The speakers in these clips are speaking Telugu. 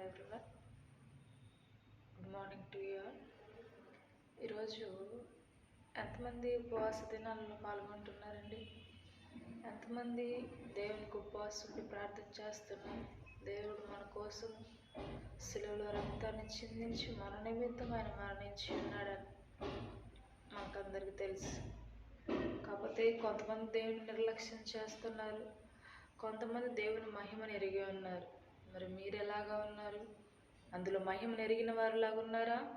everyone. Good morning to you all. ఈరోజు ఎంతమంది ఉపవాస దినాలలో పాల్గొంటున్నారండి? ఎంతమంది దేవునికి ఉపవాసం ఉండి ప్రార్థన చేస్తున్నారు? దేవుడు మన కోసం శిలువలో రక్తాన్ని చిందించి మన నిమిత్తం ఆయన మరణించి ఉన్నాడని మనకందరికీ తెలుసు. కాకపోతే కొంతమంది దేవుని నిర్లక్ష్యం చేస్తున్నారు, కొంతమంది దేవుని మహిమను ఎరిగి ఉన్నారు. మరి మీరు ఎలాగా ఉన్నారు? అందులో మహిమను ఎరిగిన వారిలాగా ఉన్నారా?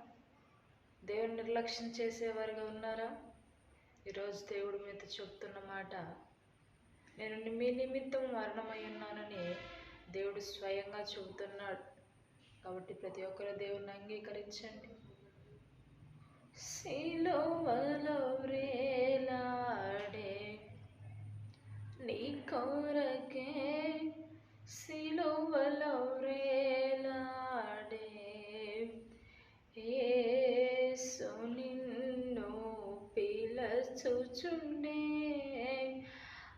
దేవుని నిర్లక్ష్యం చేసేవారిగా ఉన్నారా? ఈరోజు దేవుడు మీతో చెప్తున్న మాట, నేను మీ నిమిత్తం మరణమై ఉన్నానని దేవుడు స్వయంగా చెబుతున్నాడు. కాబట్టి ప్రతి ఒక్కరు దేవుని అంగీకరించండి. సిలువలో వ్రేలాడే నీ కొరకే, సిలువలో వ్రేలాడే యేసు నిన్ను పిలుచుచుండే,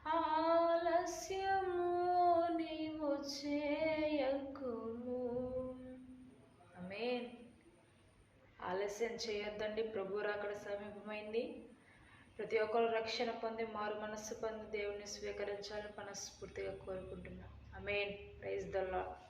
ఆలస్యము నీవు చేయకుము. ఆమేన్. ఆలస్యం చేయొద్దండి. ప్రభు రాకడ సమీపమైంది. ప్రతి ఒక్కరు రక్షణ పొంది మారు మనస్సు పొంది దేవుని స్వీకరించాలని మనస్ఫూర్తిగా కోరుకుంటున్నాం. ఆమేన్. Praise the lord.